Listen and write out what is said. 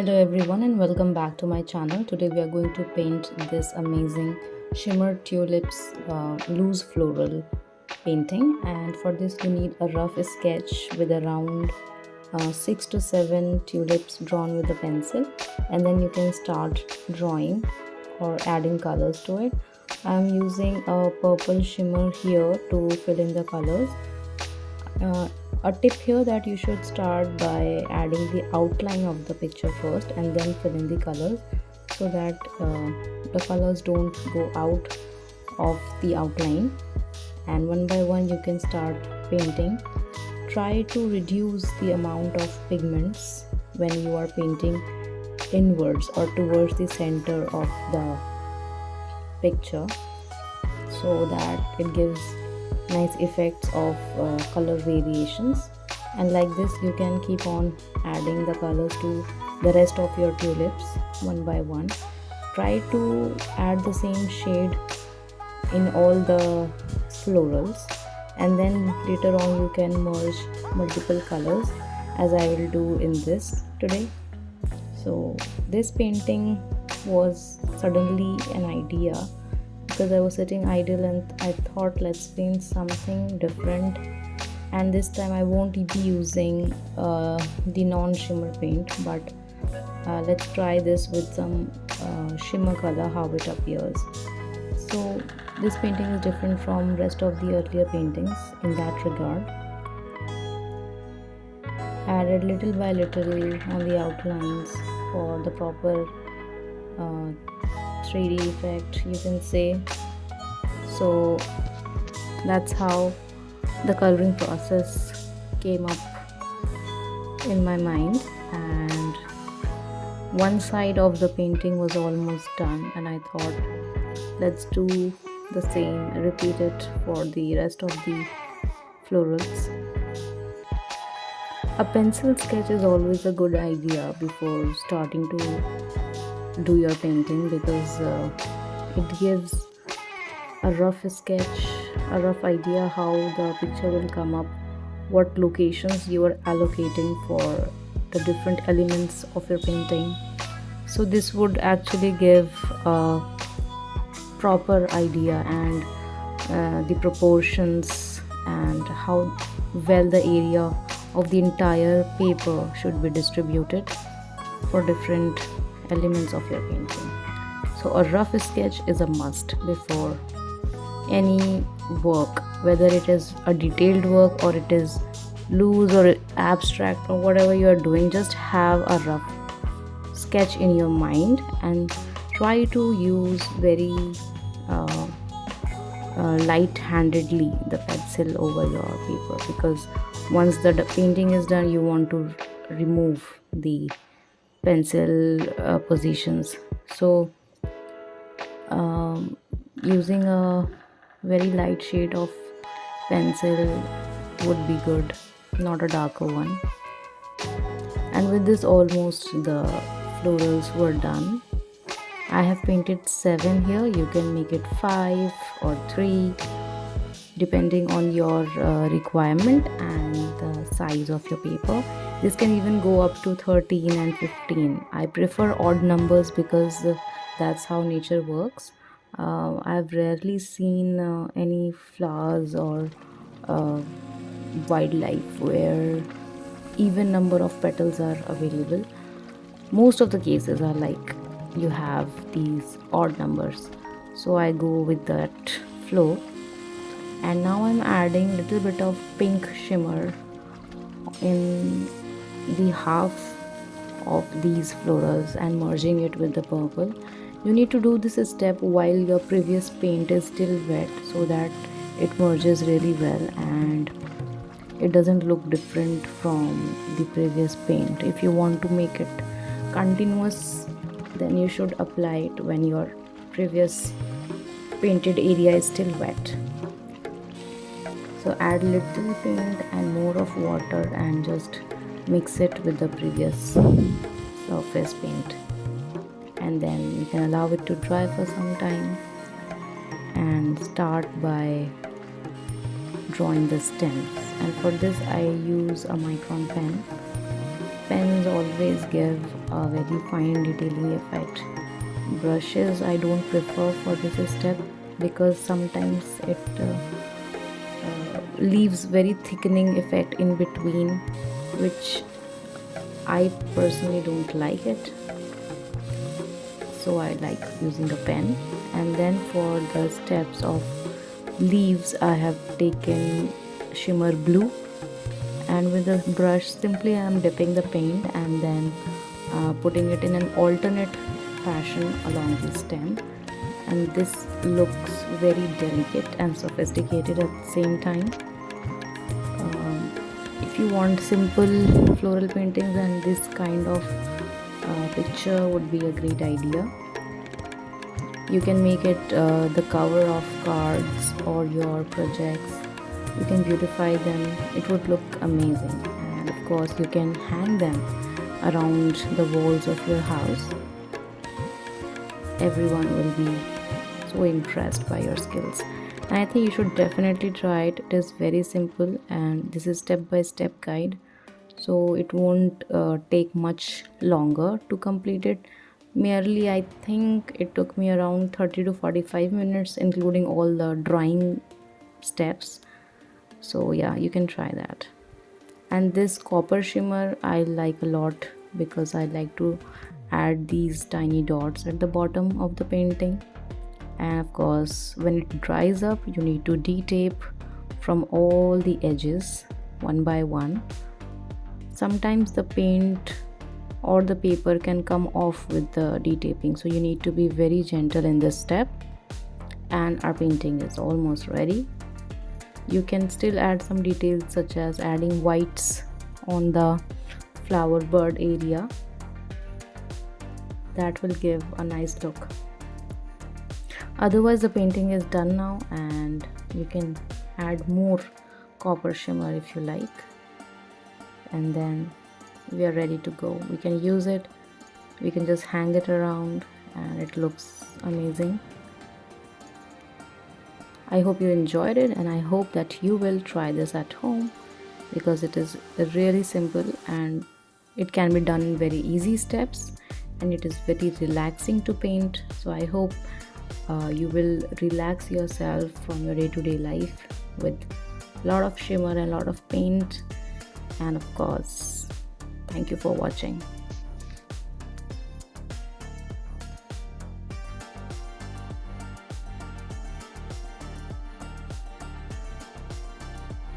Hello everyone and welcome back to my channel. Today we are going to paint this amazing shimmer tulips loose floral painting, and for this you need a rough sketch with around 6 to 7 tulips drawn with a pencil, and then you can start drawing or adding colors to it. I am using a purple shimmer here to fill in the colors. A tip here that you should start by adding the outline of the picture first and then fill in the colors, so that the colors don't go out of the outline, and one by one you can start painting. Try to reduce the amount of pigments when you are painting inwards or towards the center of the picture, so that it gives nice effects of color variations. And like this you can keep on adding the colors to the rest of your tulips one by one. Try to add the same shade in all the florals, and then later on you can merge multiple colors, as I will do in this today. So this painting was suddenly an idea because I was sitting idle and I thought, let's paint something different. And this time I won't be using the non-shimmer paint, but let's try this with some shimmer color, how it appears. So this painting is different from rest of the earlier paintings in that regard. Added little by little on the outlines for the proper 3D effect, you can say. So that's how the coloring process came up in my mind, and one side of the painting was almost done, and I thought, let's do the same, repeat it for the rest of the florals. A pencil sketch is always a good idea before starting to do your painting, because it gives a rough sketch, a rough idea how the picture will come up, what locations you are allocating for the different elements of your painting. So this would actually give a proper idea, and the proportions, and how well the area of the entire paper should be distributed for different elements of your painting. So a rough sketch is a must before any work, whether it is a detailed work or it is loose or abstract or whatever you are doing. Just have a rough sketch in your mind and try to use very light-handedly the pencil over your paper, because once the painting is done you want to remove the pencil positions. So using a very light shade of pencil would be good, not a darker one. And with this, almost the florals were done. I have painted 7 here. You can make it 5 or 3 depending on your requirement and the size of your paper. This can even go up to 13 and 15. I prefer odd numbers because that's how nature works. I've rarely seen any flowers or wildlife where even number of petals are available. Most of the cases are like you have these odd numbers, so I go with that flow. And now I'm adding little bit of pink shimmer in the half of these florals and merging it with the purple. You need to do this step while your previous paint is still wet, so that it merges really well and it doesn't look different from the previous paint. If you want to make it continuous, then you should apply it when your previous painted area is still wet. So add little paint and more of water and just mix it with the previous surface paint, and then you can allow it to dry for some time and start by drawing the stems. And for this I use a micron pen Pens always give a very fine detailing effect. Brushes I don't prefer for this step because sometimes it leaves very thickening effect in between, which I personally don't like it. So I like using a pen. And then for the steps of leaves, I have taken shimmer blue, and with the brush simply I am dipping the paint and then putting it in an alternate fashion along the stem, and this looks very delicate and sophisticated at the same time. If you want simple floral paintings, then this kind of picture would be a great idea. You can make it the cover of cards or your projects. You can beautify them, it would look amazing. And of course you can hang them around the walls of your house. Everyone will be so impressed by your skills, and I think you should definitely try it. It is very simple and this is step-by-step guide, so it won't take much longer to complete it. Merely I think it took me around 30 to 45 minutes including all the drawing steps. So yeah, you can try that. And this copper shimmer I like a lot because I like to add these tiny dots at the bottom of the painting. And of course when it dries up, you need to de-tape from all the edges one by one. Sometimes the paint or the paper can come off with the de-taping, so you need to be very gentle in this step. And our painting is almost ready. You can still add some details such as adding whites on the flower bird area. That will give a nice look. Otherwise the painting is done now, and you can add more copper shimmer if you like, and then we are ready to go. We can use it, we can just hang it around, and it looks amazing. I hope you enjoyed it, and I hope that you will try this at home because it is really simple and it can be done in very easy steps, and it is very relaxing to paint. So I hope you will relax yourself from your day-to-day life with a lot of shimmer and a lot of paint. And of course, thank you for watching.